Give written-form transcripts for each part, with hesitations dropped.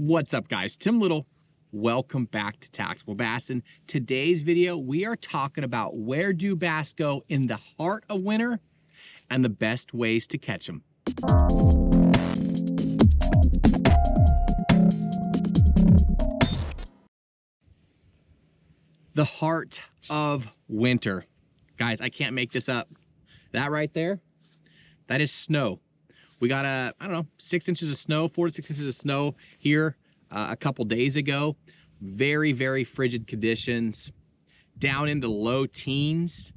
What's up, guys? Tim Little. Welcome back to Tactical Bassin. Today's video, we are talking about where do bass go in the heart of winter and the best ways to catch them. The heart of winter. Guys, I can't make this up. That right there, that is snow. We got I don't know, 6 inches of snow, 4 to 6 inches of snow here a couple days ago. Very, very frigid conditions, down into low teens,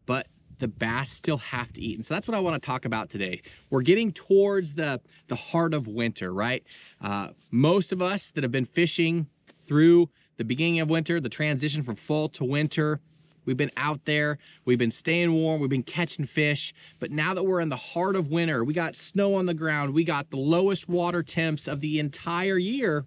but the bass still have to eat. And so that's what I want to talk about today. We're getting towards the heart of winter, right? Most of us that have been fishing through the beginning of winter, the transition from fall to winter, we've been out there, we've been staying warm, we've been catching fish, but now that we're in the heart of winter, we got snow on the ground, we got the lowest water temps of the entire year.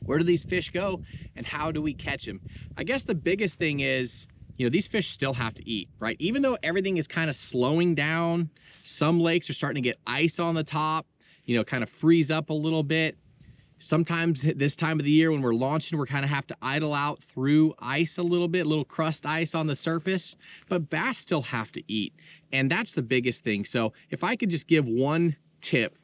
Where do these fish go and how do we catch them? I guess the biggest thing is, these fish still have to eat, right? Even though everything is kind of slowing down, some lakes are starting to get ice on the top, kind of freeze up a little bit. Sometimes this time of the year when we're launching, we're kind of have to idle out through ice a little bit, little crust ice on the surface, but bass still have to eat. And that's the biggest thing. So if I could just give one tip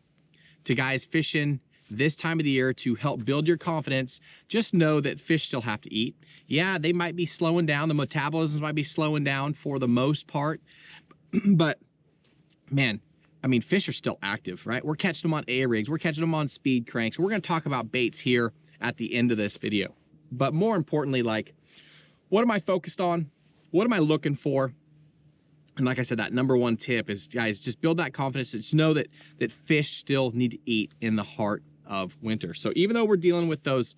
to guys fishing this time of the year to help build your confidence, just know that fish still have to eat. Yeah, they might be slowing down. The metabolisms might be slowing down for the most part, but man, fish are still active, right? We're catching them on A-rigs, we're catching them on speed cranks. We're gonna talk about baits here at the end of this video. But more importantly, what am I focused on? What am I looking for? And like I said, that number one tip is, guys, just build that confidence. Just know that fish still need to eat in the heart of winter. So even though we're dealing with those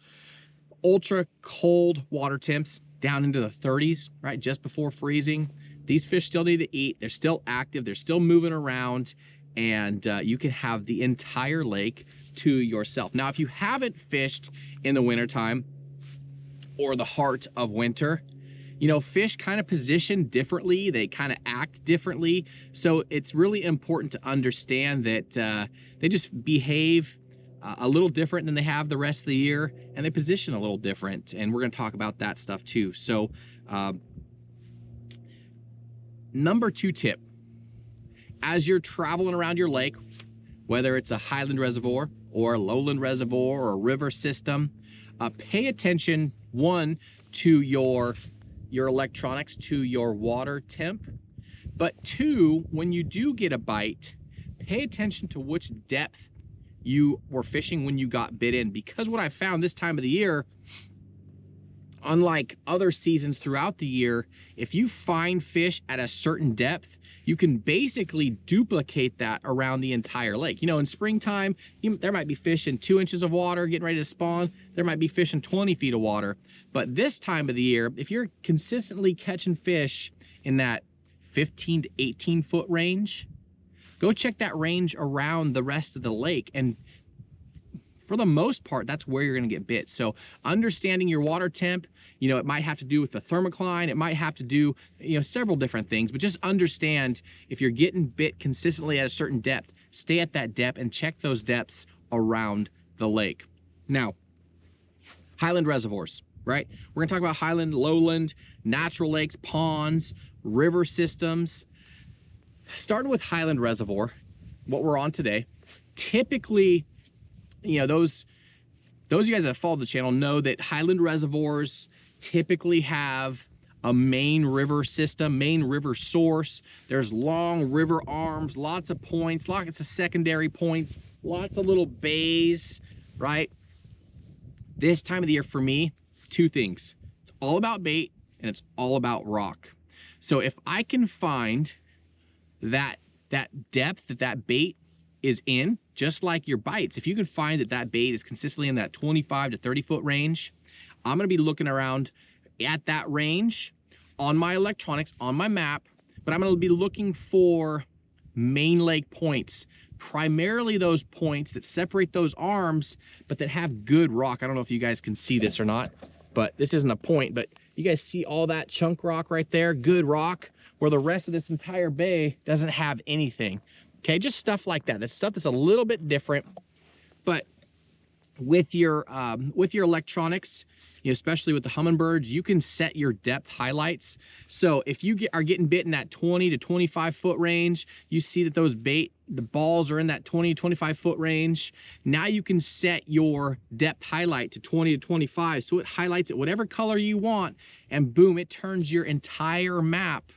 ultra cold water temps down into the 30s, right, just before freezing, these fish still need to eat. They're still active, they're still moving around, and you can have the entire lake to yourself. Now, if you haven't fished in the wintertime or the heart of winter, fish kind of position differently, they kind of act differently. So it's really important to understand that they just behave a little different than they have the rest of the year, and they position a little different. And we're gonna talk about that stuff too. So number two tip, as you're traveling around your lake, whether it's a Highland reservoir or a Lowland reservoir or a river system, pay attention, one, to your electronics, to your water temp, but two, when you do get a bite, pay attention to which depth you were fishing when you got bit in. Because what I found this time of the year, unlike other seasons throughout the year, if you find fish at a certain depth, you can basically duplicate that around the entire lake. In springtime, there might be fish in 2 inches of water getting ready to spawn. There might be fish in 20 feet of water. But this time of the year, if you're consistently catching fish in that 15 to 18 foot range, go check that range around the rest of the lake. And for the most part, that's where you're gonna get bit. So understanding your water temp, it might have to do with the thermocline, it might have to do, several different things, but just understand if you're getting bit consistently at a certain depth, stay at that depth and check those depths around the lake. Now, Highland reservoirs, right? We're gonna talk about Highland, Lowland, natural lakes, ponds, river systems. Starting with Highland reservoir, what we're on today, typically, those of you guys that follow the channel know that Highland reservoirs typically have a main river system, main river source. There's long river arms, lots of points, lots of secondary points, lots of little bays, right? This time of the year for me, two things. It's all about bait and it's all about rock. So if I can find that depth that bait is in, just like your bites, if you can find that bait is consistently in that 25 to 30 foot range, I'm gonna be looking around at that range on my electronics, on my map, but I'm gonna be looking for main lake points, primarily those points that separate those arms, but that have good rock. I don't know if you guys can see this or not, but this isn't a point, but you guys see all that chunk rock right there, good rock, where the rest of this entire bay doesn't have anything. Okay, just stuff like that. That's stuff that's a little bit different, but with your electronics, you know, especially with the hummingbirds, you can set your depth highlights. So if you are getting bit in that 20 to 25 foot range, you see that the balls are in that 20 to 25 foot range. Now you can set your depth highlight to 20 to 25, so it highlights it whatever color you want, and boom, it turns your entire map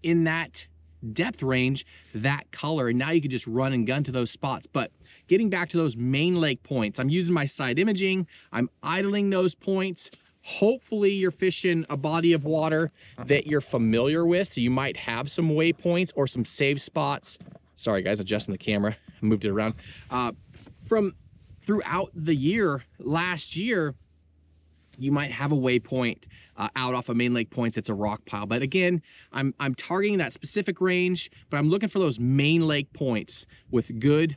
in that depth range that color, and now you can just run and gun to those spots. But getting back to those main lake points, I'm using my side imaging, I'm idling those points. Hopefully you're fishing a body of water that you're familiar with, so you might have some waypoints or some save spots. Sorry guys, adjusting the camera, I moved it around. From throughout the year, last year, you might have a waypoint out off a main lake point that's a rock pile. But again, I'm targeting that specific range, but I'm looking for those main lake points with good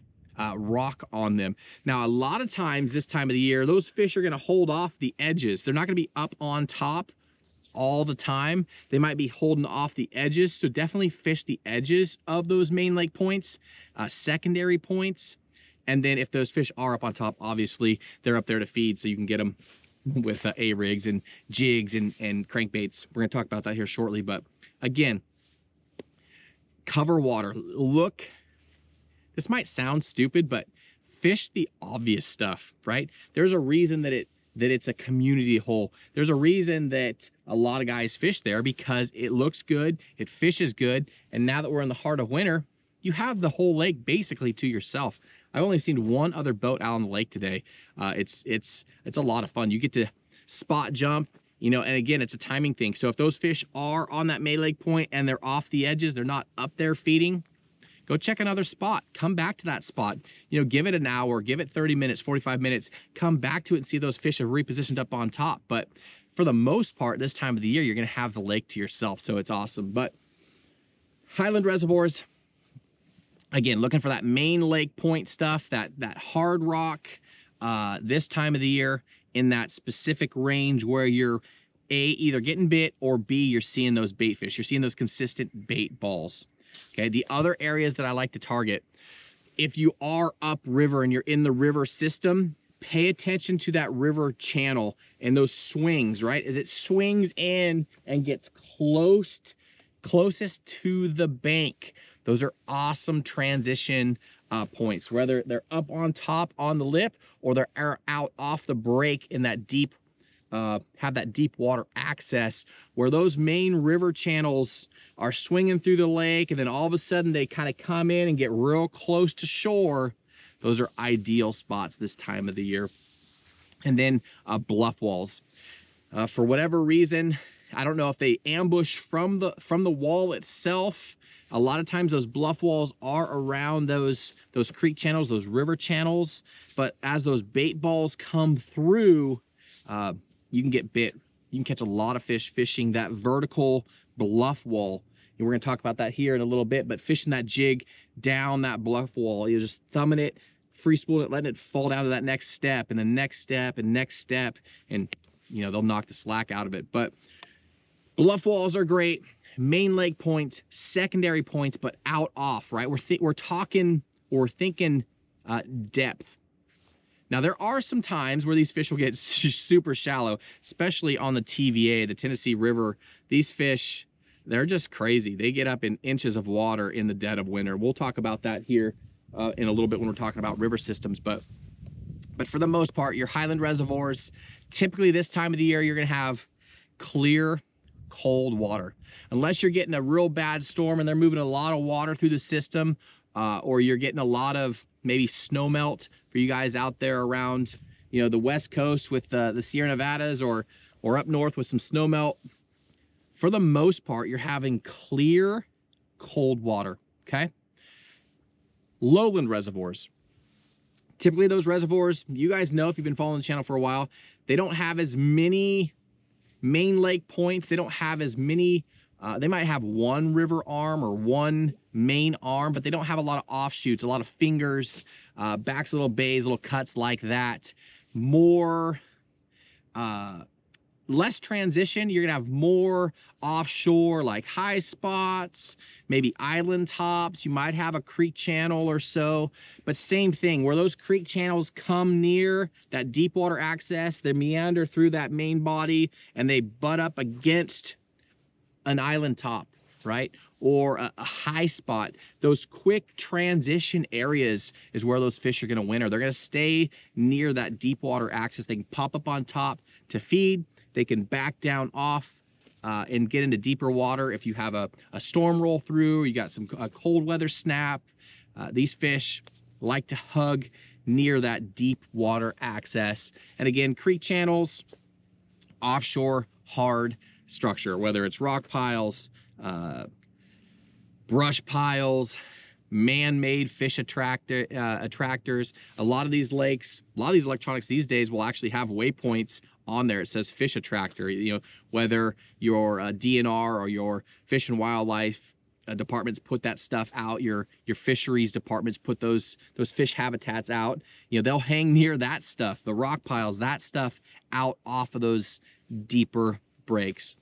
rock on them. Now, a lot of times this time of the year, those fish are gonna hold off the edges. They're not gonna be up on top all the time. They might be holding off the edges. So definitely fish the edges of those main lake points, secondary points. And then if those fish are up on top, obviously they're up there to feed, so you can get them with A-rigs and jigs and crankbaits. We're gonna talk about that here shortly, but again, cover water. Look, this might sound stupid, but fish the obvious stuff, right? There's a reason that it's a community hole. There's a reason that a lot of guys fish there, because it looks good, it fishes good, and now that we're in the heart of winter, you have the whole lake basically to yourself. I've only seen one other boat out on the lake today. It's a lot of fun. You get to spot jump, you know, and again, it's a timing thing. So if those fish are on that main lake point and they're off the edges, they're not up there feeding, go check another spot. Come back to that spot. You know, give it an hour, give it 30 minutes, 45 minutes. Come back to it and see if those fish have repositioned up on top. But for the most part, this time of the year, you're gonna have the lake to yourself, so it's awesome. But Highland reservoirs, again, looking for that main lake point stuff, that hard rock this time of the year in that specific range where you're either getting bit, or B, you're seeing those bait fish. You're seeing those consistent bait balls. Okay, the other areas that I like to target, if you are upriver and you're in the river system, pay attention to that river channel and those swings, right? As it swings in and gets closest to the bank. Those are awesome transition points, whether they're up on top on the lip or they're out off the break in that deep, have that deep water access, where those main river channels are swinging through the lake, and then all of a sudden they kind of come in and get real close to shore. Those are ideal spots this time of the year. And then bluff walls. For whatever reason, I don't know if they ambush from the wall itself. A lot of times those bluff walls are around those creek channels, those river channels. But as those bait balls come through, you can get bit. You can catch a lot of fish fishing that vertical bluff wall. And we're gonna talk about that here in a little bit, but fishing that jig down that bluff wall, you're just thumbing it, free spooling it, letting it fall down to that next step and the next step and next step, and you know, they'll knock the slack out of it. But bluff walls are great. Main lake points, secondary points, but out off, right? We're thinking depth. Now, there are some times where these fish will get super shallow, especially on the TVA, the Tennessee River. These fish, they're just crazy. They get up in inches of water in the dead of winter. We'll talk about that here in a little bit when we're talking about river systems. But for the most part, your Highland reservoirs, typically this time of the year, you're gonna have clear, cold water. Unless you're getting a real bad storm and they're moving a lot of water through the system, or you're getting a lot of maybe snow melt for you guys out there around, you know, the West Coast with the Sierra Nevadas, or up north with some snow melt. For the most part, you're having clear, cold water, okay? Lowland reservoirs. Typically those reservoirs, you guys know if you've been following the channel for a while, they don't have as many main lake points. They don't have as many, they might have one river arm or one main arm, but they don't have a lot of offshoots, a lot of fingers, backs, little bays, little cuts like that. More less transition. You're gonna have more offshore, like high spots, maybe island tops. You might have a creek channel or so, but same thing, where those creek channels come near that deep water access, they meander through that main body and they butt up against an island top, right? Or a high spot. Those quick transition areas is where those fish are gonna winter. They're gonna stay near that deep water access. They can pop up on top to feed. They can back down off and get into deeper water. If you have a storm roll through, you got some cold weather snap, these fish like to hug near that deep water access. And again, creek channels, offshore, hard structure, whether it's rock piles, brush piles, man-made fish attractors. A lot of these lakes, a lot of these electronics these days will actually have waypoints on there. It says fish attractor. You know, whether your DNR or your Fish and Wildlife departments put that stuff out, your fisheries departments put those fish habitats out. You know, they'll hang near that stuff, the rock piles, that stuff out off of those deeper breaks.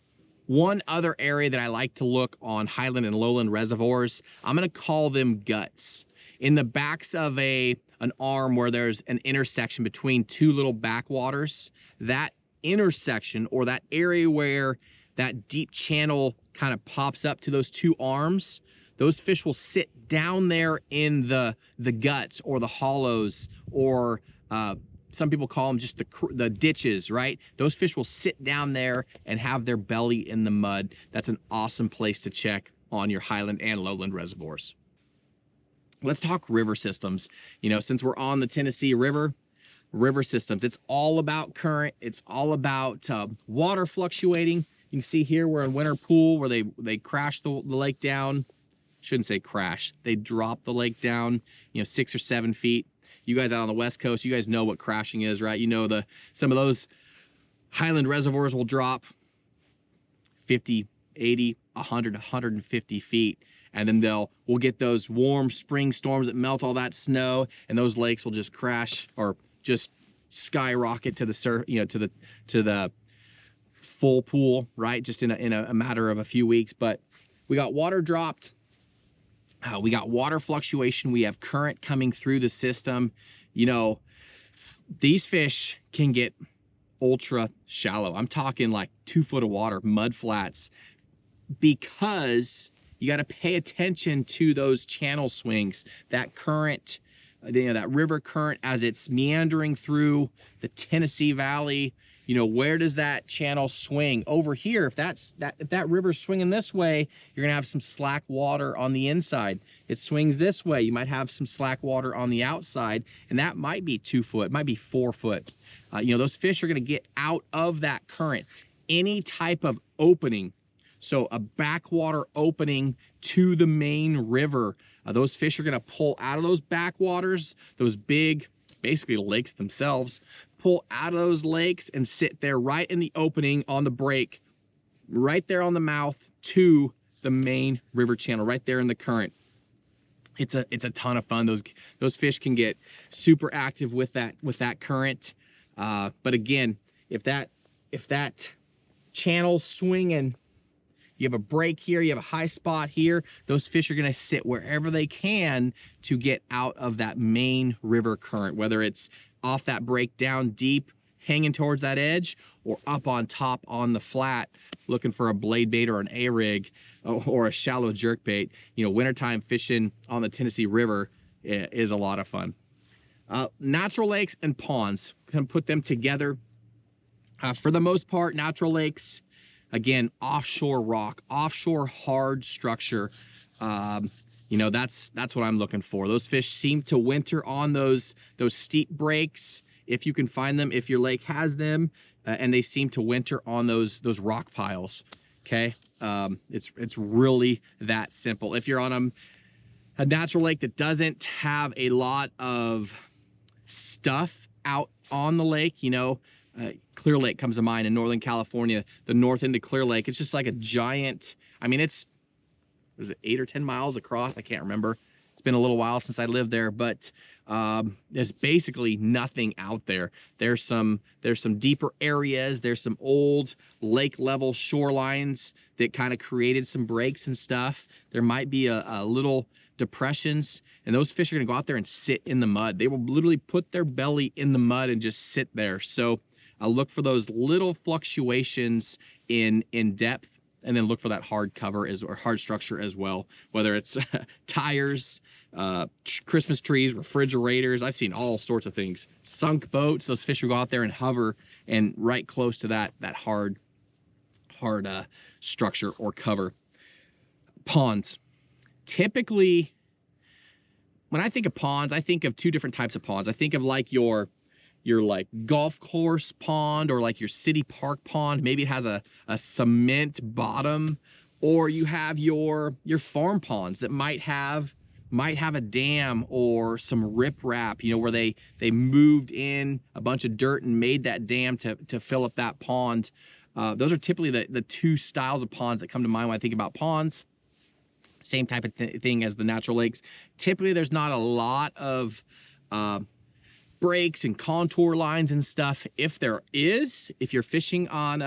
One other area that I like to look on Highland and Lowland reservoirs, I'm gonna call them guts. In the backs of an arm where there's an intersection between two little backwaters, that intersection or that area where that deep channel kind of pops up to those two arms, those fish will sit down there in the guts or the hollows, or some people call them just the ditches, right? Those fish will sit down there and have their belly in the mud. That's an awesome place to check on your Highland and Lowland reservoirs. Let's talk river systems. You know, since we're on the Tennessee River, river systems, it's all about current. It's all about water fluctuating. You can see here we're in Winter Pool where they crash the lake down. Shouldn't say crash. They drop the lake down, you know, 6 or 7 feet. You guys out on the West Coast, you guys know what crashing is, right? You know some of those Highland reservoirs will drop 50, 80, 100, 150 feet. And then we'll get those warm spring storms that melt all that snow, and those lakes will just crash or just skyrocket to the surf, you know, to the full pool, right? Just in a matter of a few weeks. But we got water dropped. We got water fluctuation. We have current coming through the system. You know, these fish can get ultra shallow. I'm talking like 2 foot of water, mud flats, because you got to pay attention to those channel swings, that current, you know, that river current as it's meandering through the Tennessee Valley. You know, where does that channel swing? Over here, if that river's swinging this way, you're gonna have some slack water on the inside. It swings this way, you might have some slack water on the outside, and that might be 2 foot, it might be 4 foot. You know, those fish are gonna get out of that current. Any type of opening, so a backwater opening to the main river, those fish are gonna pull out of those backwaters, those big, basically lakes themselves, pull out of those lakes and sit there right in the opening on the break, right there on the mouth to the main river channel, right there in the current. It's a ton of fun. Those fish can get super active with that current. But again, if that channel's swinging, you have a break here, you have a high spot here, those fish are gonna sit wherever they can to get out of that main river current, whether it's off that break down deep, hanging towards that edge, or up on top on the flat, looking for a blade bait or an A-rig or a shallow jerkbait. You know, wintertime fishing on the Tennessee River is a lot of fun. Natural lakes and ponds, can put them together. For the most part, natural lakes, again, offshore rock, offshore hard structure. You know, that's what I'm looking for. Those fish seem to winter on those steep breaks, if you can find them, if your lake has them, and they seem to winter on those rock piles. Okay, it's really that simple. If you're on a natural lake that doesn't have a lot of stuff out on the lake, you know, Clear Lake comes to mind in Northern California, the north end of Clear Lake. It's just like a giant, I mean, was it 8 or 10 miles across? I can't remember. been a little while since I lived there, but there's basically nothing out there. There's some deeper areas. There's some old lake level shorelines that kind of created some breaks and stuff. There might be a little depressions, and those fish are gonna go out there and sit in the mud. They will literally put their belly in the mud and just sit there. So I'll look for those little fluctuations in depth, and then look for that hard cover or hard structure as well, whether it's tires, Christmas trees, refrigerators. I've seen all sorts of things. Sunk boats, those fish will go out there and hover and right close to that hard structure or cover. Ponds. Typically, when I think of ponds, I think of two different types of ponds. I think of like your like golf course pond, or like your city park pond. Maybe it has a cement bottom, or you have your farm ponds that might have a dam or some riprap, you know, where they moved in a bunch of dirt and made that dam to fill up that pond. Those are typically the two styles of ponds that come to mind when I think about ponds. Same type of thing as the natural lakes. Typically, there's not a lot of breaks and contour lines and stuff. If there is, if you're fishing on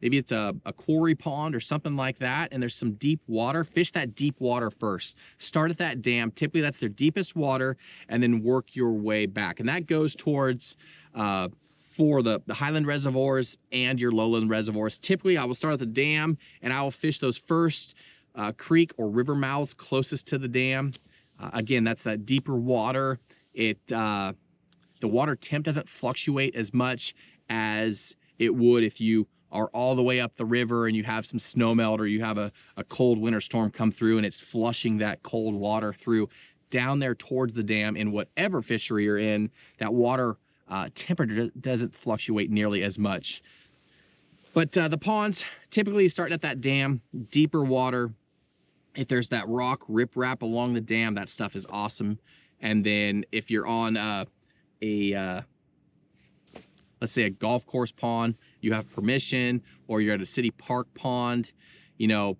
maybe it's a quarry pond or something like that, and there's some deep water, fish that deep water first. Start at that dam. Typically, that's their deepest water, and then work your way back. And that goes towards for the Highland reservoirs and your Lowland reservoirs. Typically, I will start at the dam, and I will fish those first creek or river mouths closest to the dam. Again, that's that deeper water. The water temp doesn't fluctuate as much as it would if you are all the way up the river and you have some snow melt, or you have a cold winter storm come through and it's flushing that cold water through down there towards the dam. In whatever fishery you're in, that water temperature doesn't fluctuate nearly as much. But the ponds typically start at that dam, deeper water. If there's that rock riprap along the dam, that stuff is awesome. And then if you're on let's say a golf course pond, you have permission, or you're at a city park pond, you know,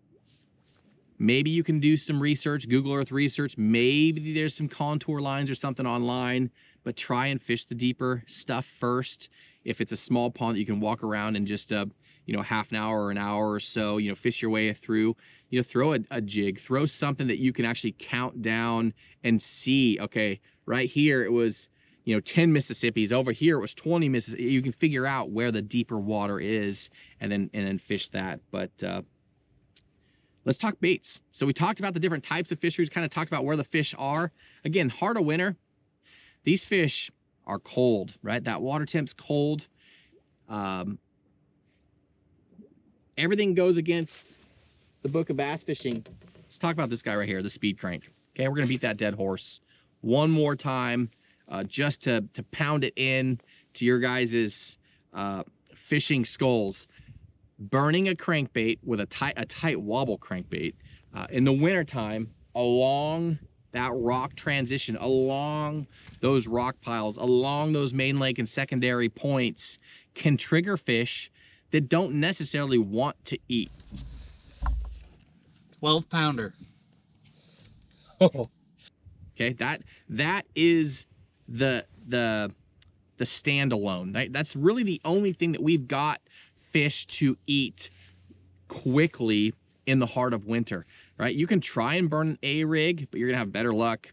maybe you can do some research, Google Earth research. Maybe there's some contour lines or something online, but try and fish the deeper stuff first. If it's a small pond that you can walk around in just you know, half an hour or an hour or so, you know, fish your way through, you know, throw a jig, throw something that you can actually count down and see, okay, right here it was, you know, 10 Mississippis. Over here it was 20 Mississippi. You can figure out where the deeper water is, and then fish that. But let's talk baits. So we talked about the different types of fisheries, kind of talked about where the fish are. Again, heart of winter, these fish are cold, right? That water temp's cold. Everything goes against the book of bass fishing. Let's talk about this guy right here, the speed crank. Okay, we're gonna beat that dead horse one more time, just to pound it in to your guys's fishing skulls. Burning a crankbait with a tight wobble crankbait in the wintertime along that rock transition, along those rock piles, along those main lake and secondary points, can trigger fish that don't necessarily want to eat. 12-pounder. Oh. Okay, that is the standalone. Right? That's really the only thing that we've got fish to eat quickly in the heart of winter, right? You can try and burn an A-rig, but you're gonna have better luck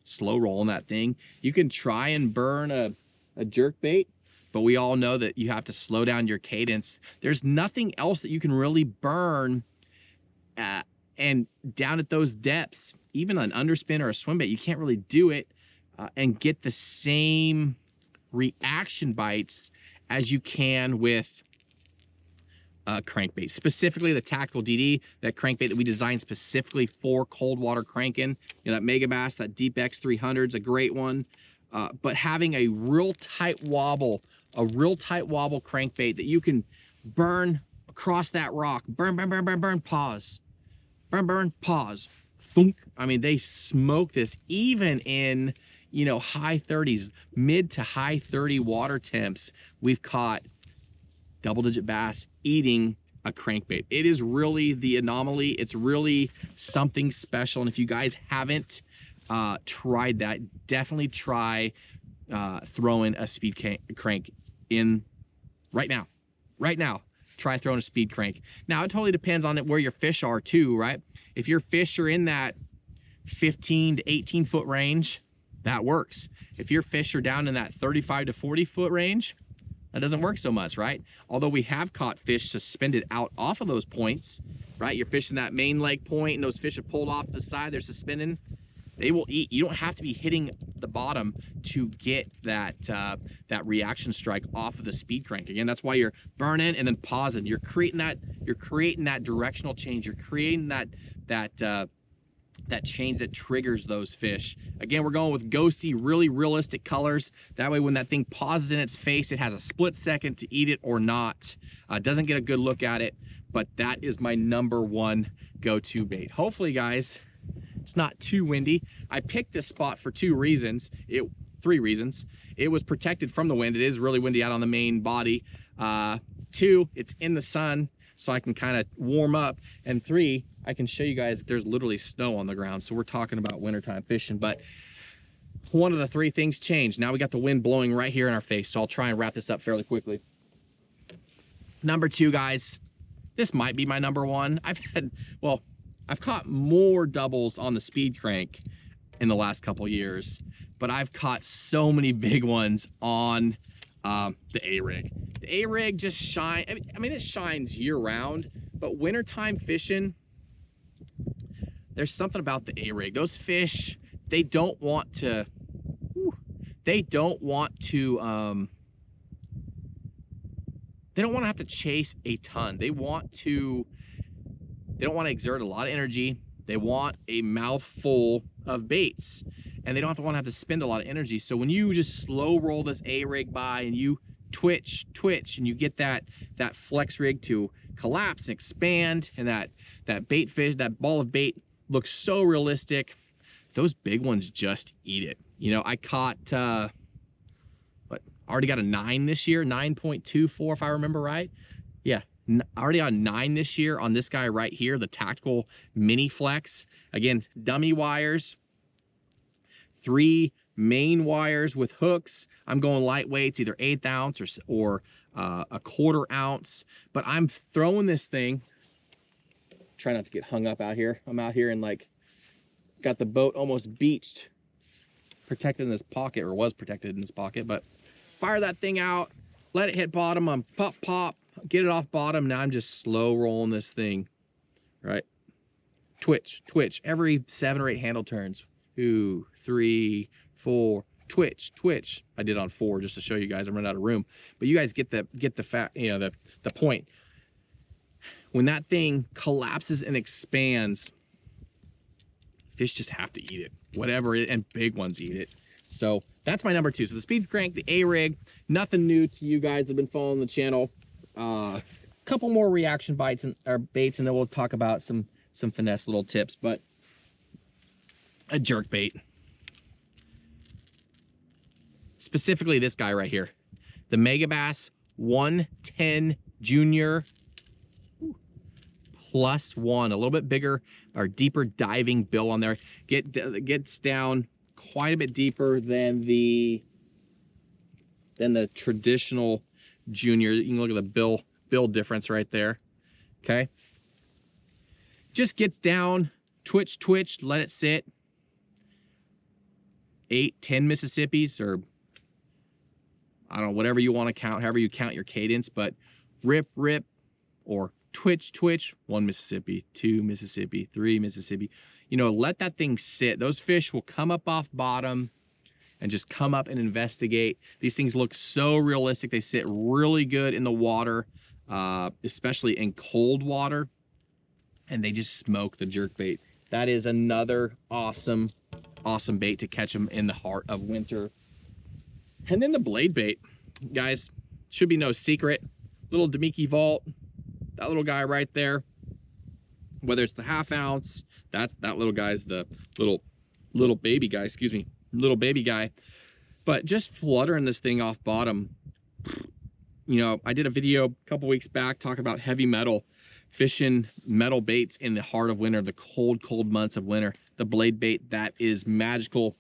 slow rolling that thing. You can try and burn a jerkbait, but we all know that you have to slow down your cadence. There's nothing else that you can really burn and down at those depths. Even an underspin or a swim bait, you can't really do it and get the same reaction bites as you can with crankbait. Specifically the Tactical DD, that crankbait that we designed specifically for cold water cranking. You know, that Mega Bass, that Deep X 300 is a great one. But having a real tight wobble crankbait that you can burn across that rock, burn, pause, burn, pause, thunk. I mean, they smoke this even in, you know, high 30s, mid to high 30 water temps. We've caught double-digit bass eating a crankbait. It is really the anomaly. It's really something special. And if you guys haven't tried that, definitely try throwing a speed crank in right now. Try throwing a speed crank. Now it totally depends on where your fish are too, right? If your fish are in that 15 to 18 foot range, that works. If your fish are down in that 35 to 40 foot range, that doesn't work so much, right? Although we have caught fish suspended out off of those points, right? You're fishing that main lake point and those fish are pulled off to the side, they're suspending. They will eat. You don't have to be hitting the bottom to get that that reaction strike off of the speed crank. Again, that's why you're burning and then pausing. You're creating that directional change. You're creating that change that triggers those fish. Again, we're going with ghosty, really realistic colors. That way when that thing pauses in its face, it has a split second to eat it or not. Doesn't get a good look at it, but that is my #1 go-to bait. Hopefully, guys, it's not too windy. I picked this spot for 3 reasons. It was protected from the wind. It is really windy out on the main body. 2, it's in the sun, so I can kind of warm up. And 3, I can show you guys that there's literally snow on the ground. So we're talking about wintertime fishing, but one of the 3 things changed. Now we got the wind blowing right here in our face. So I'll try and wrap this up fairly quickly. #2, guys, this might be my #1. I've caught more doubles on the speed crank in the last couple years, but I've caught so many big ones on the A-rig. The A-rig just shines. I mean, it shines year round, but wintertime fishing, there's something about the A-rig. Those fish, they don't want to have to chase a ton. They don't want to exert a lot of energy. They want a mouthful of baits, and they don't have to spend a lot of energy. So when you just slow roll this A-rig by and you twitch, and you get that flex rig to collapse and expand, and that bait fish, that ball of bait looks so realistic, those big ones just eat it. You know, I caught, already got a 9 this year, 9.24 if I remember right. Yeah, I already got a 9 this year on this guy right here, the Tactical Mini Flex. Again, dummy wires, 3 main wires with hooks. I'm going lightweights, either 1/8 ounce or a 1/4 ounce. But I'm throwing this thing. Try not to get hung up out here. I'm out here and like got the boat almost beached, protected in this pocket, or was protected in this pocket. But fire that thing out, let it hit bottom. I'm pop, get it off bottom. Now I'm just slow rolling this thing, right? Twitch, every 7 or 8 handle turns. 2, 3, 4, twitch. I did on 4 just to show you guys. I'm running out of room, but you guys get the the point. When that thing collapses and expands, fish just have to eat it, whatever it, and big ones eat it. So that's my #2. So the speed crank, the A-rig, nothing new to you guys that have been following the channel. Couple more reaction bites or baits, and then we'll talk about some finesse little tips. But a jerk bait, specifically this guy right here, the Megabass 110 Junior +1, a little bit bigger or deeper diving bill on there. Gets down quite a bit deeper than the traditional Junior. You can look at the bill difference right there. Okay, just gets down, twitch, let it sit. 8, 10 Mississippis, or I don't know, whatever you want to count, however you count your cadence, but rip, or twitch, 1 Mississippi, 2 Mississippi, 3 Mississippi. You know, let that thing sit. Those fish will come up off bottom and just come up and investigate. These things look so realistic. They sit really good in the water, especially in cold water, and they just smoke the jerkbait. That is another awesome bait to catch them in the heart of winter. And then the blade bait, guys, should be no secret. Little Demiki Vault, that little guy right there, whether it's the 1/2 ounce, that little guy's the little baby guy, excuse me, little baby guy. But just fluttering this thing off bottom. You know, I did a video a couple weeks back talking about heavy metal, fishing metal baits in the heart of winter, the cold months of winter. the blade bait, that is magical.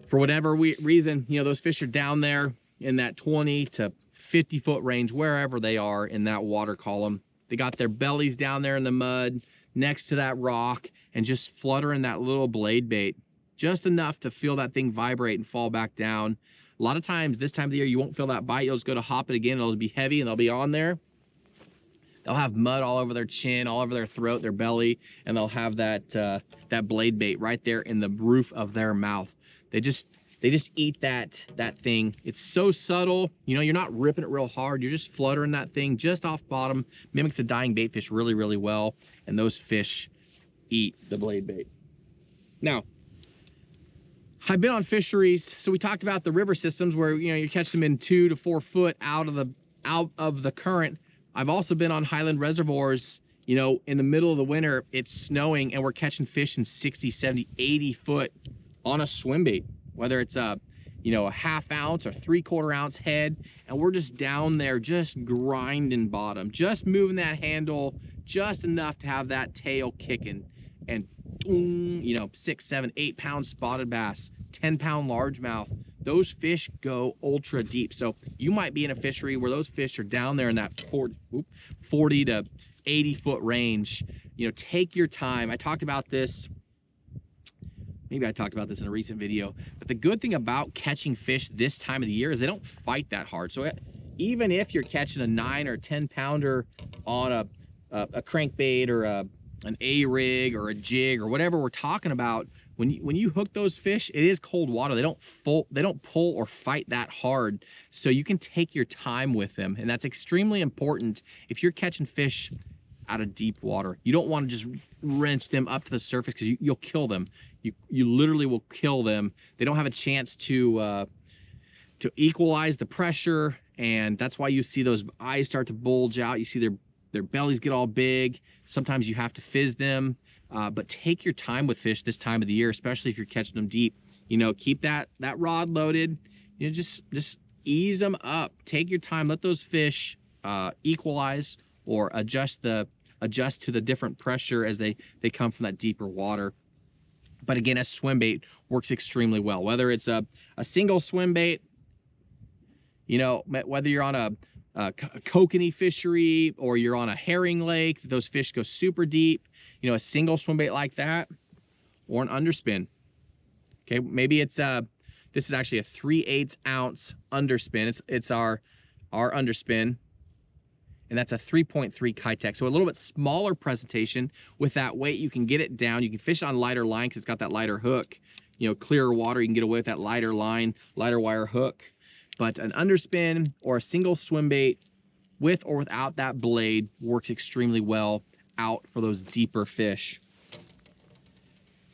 For whatever reason, you know, those fish are down there in that 20 to 50 foot range, wherever they are in that water column. They got their bellies down there in the mud next to that rock and just fluttering that little blade bait, just enough to feel that thing vibrate and fall back down. A lot of times this time of the year, you won't feel that bite. You'll just go to hop it again. It'll be heavy and they'll be on there. They'll have mud all over their chin, all over their throat, their belly, and they'll have that that blade bait right there in the roof of their mouth. They just eat that thing. It's so subtle. You know, you're not ripping it real hard. You're just fluttering that thing just off bottom. Mimics a dying bait fish really, really well. And those fish eat the blade bait. Now, I've been on fisheries. So we talked about the river systems where, you know, you catch them in 2 to 4 foot out of the current. I've also been on Highland reservoirs, you know, in the middle of the winter, it's snowing and we're catching fish in 60, 70, 80 foot on a swim bait, whether it's a, you know, a 1/2 ounce or 3/4 ounce head. And we're just down there, just grinding bottom, just moving that handle just enough to have that tail kicking. And boom, you know, 6, 7, 8 pound spotted bass, 10-pound largemouth. Those fish go ultra deep. So you might be in a fishery where those fish are down there in that 40 to 80 foot range. You know, take your time. I talked about this, maybe I talked about this in a recent video, but the good thing about catching fish this time of the year is they don't fight that hard. So even if you're catching a 9 or 10 pounder on a crankbait or an A-rig or a jig or whatever we're talking about, when you hook those fish, it is cold water. They don't pull or fight that hard. So you can take your time with them. And that's extremely important if you're catching fish out of deep water. You don't want to just wrench them up to the surface because you'll kill them. You literally will kill them. They don't have a chance to equalize the pressure, and that's why you see those eyes start to bulge out. You see their bellies get all big. Sometimes you have to fizz them, but take your time with fish this time of the year, especially if you're catching them deep. You know, keep that rod loaded. You know, just ease them up. Take your time. Let those fish equalize or adjust to the different pressure as they come from that deeper water. But again, a swim bait works extremely well. Whether it's a single swim bait, you know, whether you're on a kokanee fishery or you're on a herring lake, those fish go super deep. You know, a single swim bait like that, or an underspin. Okay, maybe it's this is actually a 3/8 ounce underspin. It's our underspin. And that's a 3.3 Kitech. So a little bit smaller presentation. With that weight, you can get it down. You can fish it on lighter line because it's got that lighter hook. You know, clearer water, you can get away with that lighter line, lighter wire hook. But an underspin or a single swim bait with or without that blade works extremely well out for those deeper fish.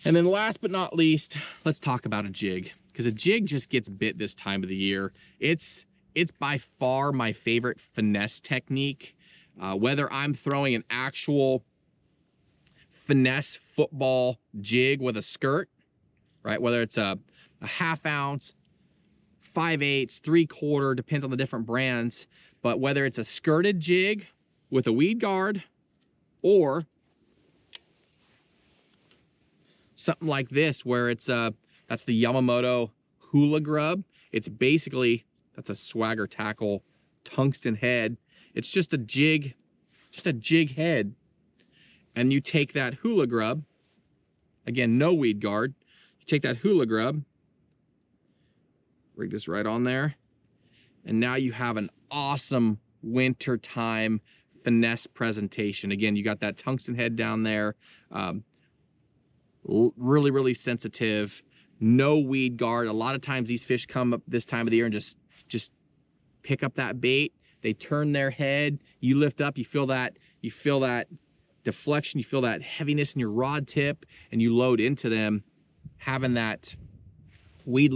And then last but not least, let's talk about a jig, because a jig just gets bit this time of the year. It's by far my favorite finesse technique. Whether I'm throwing an actual finesse football jig with a skirt, right? Whether it's a 1/2 ounce, 5/8, 3/4, depends on the different brands. But whether it's a skirted jig with a weed guard or something like this, where it's that's the Yamamoto Hula Grub. It's basically, that's a Swagger Tackle tungsten head. It's just a jig head. And you take that Hula Grub, again, no weed guard. You take that Hula Grub, rig this right on there, and now you have an awesome wintertime finesse presentation. Again, you got that tungsten head down there, really, really sensitive, no weed guard. A lot of times these fish come up this time of the year and just pick up that bait. They turn their head, you lift up, you feel that deflection, you feel that heaviness in your rod tip, and you load into them. Having that weed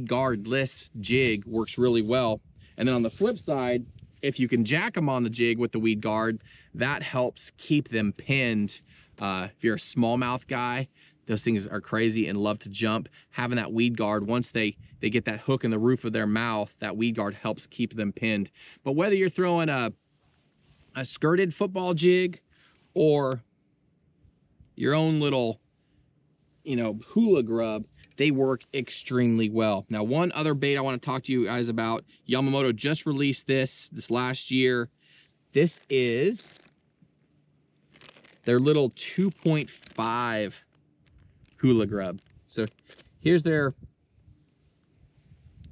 guardless jig works really well. And then on the flip side, if you can jack them on the jig with the weed guard, that helps keep them pinned. If you're a smallmouth guy, those things are crazy and love to jump. Having that weed guard, once they get that hook in the roof of their mouth, that weed guard helps keep them pinned. But whether you're throwing a skirted football jig or, your own little, you know, hula grub, they work extremely well. Now, one other bait I want to talk to you guys about, Yamamoto just released this last year. This is their little 2.5 hula grub. So here's their,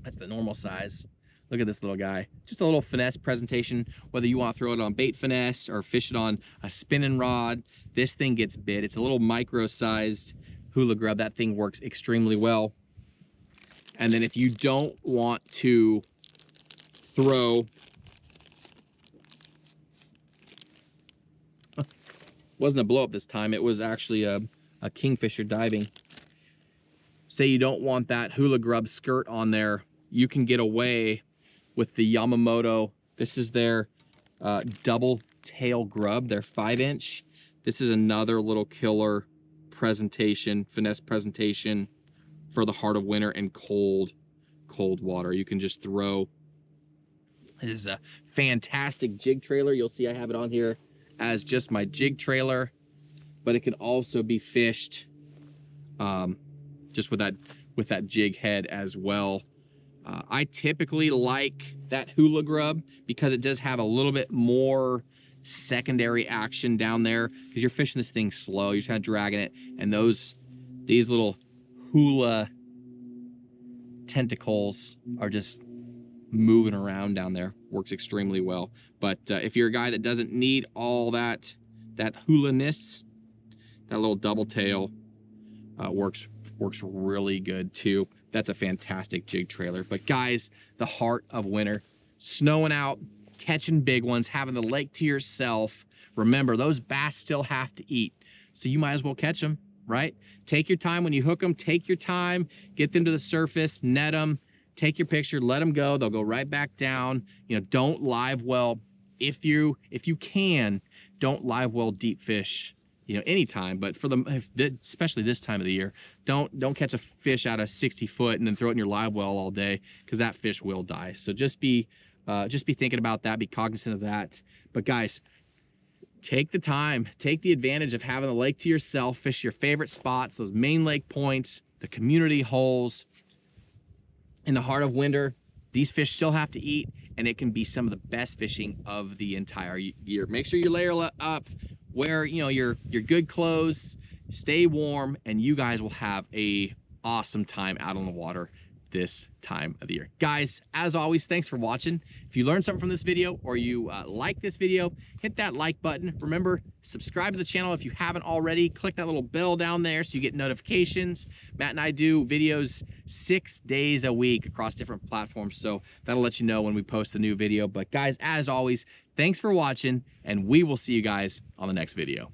that's the normal size. Look at this little guy. Just a little finesse presentation, whether you want to throw it on bait finesse or fish it on a spinning rod, this thing gets bit. It's a little micro-sized hula grub. That thing works extremely well. And then if you don't want to throw, wasn't a blow up this time, it was actually a kingfisher diving. Say you don't want that hula grub skirt on there, you can get away with the Yamamoto. This is their double tail grub, their 5-inch. This is another little killer presentation, finesse presentation for the heart of winter and cold water. You can just throw. This is a fantastic jig trailer. You'll see I have it on here as just my jig trailer, but it can also be fished just with that jig head as well. I typically like that hula grub because it does have a little bit more secondary action down there, because you're fishing this thing slow, you're kind of dragging it, and these little hula tentacles are just moving around down there. Works extremely well. But if you're a guy that doesn't need all that hula-ness, that little double tail works really good too. That's a fantastic jig trailer. But guys, the heart of winter, snowing out, catching big ones, having the lake to yourself. Remember, those bass still have to eat, so you might as well catch them, right? Take your time when you hook them. Take your time, get them to the surface, net them, take your picture, let them go. They'll go right back down. You know, don't live well. If you can, don't live well deep fish, you know, anytime, but especially this time of the year, don't catch a fish out of 60 foot and then throw it in your live well all day, because that fish will die. So just be thinking about that, be cognizant of that. But guys, take the time, take the advantage of having the lake to yourself, fish your favorite spots, those main lake points, the community holes. In the heart of winter, these fish still have to eat, and it can be some of the best fishing of the entire year. Make sure you layer up, wear, you know, your good clothes, stay warm, and you guys will have a awesome time out on the water this time of the year. Guys, as always, thanks for watching. If you learned something from this video, or you like this video, hit that like button. Remember, subscribe to the channel if you haven't already. Click that little bell down there so you get notifications. Matt and I do videos 6 days a week across different platforms, so that'll let you know when we post a new video. But guys, as always, thanks for watching, and we will see you guys on the next video.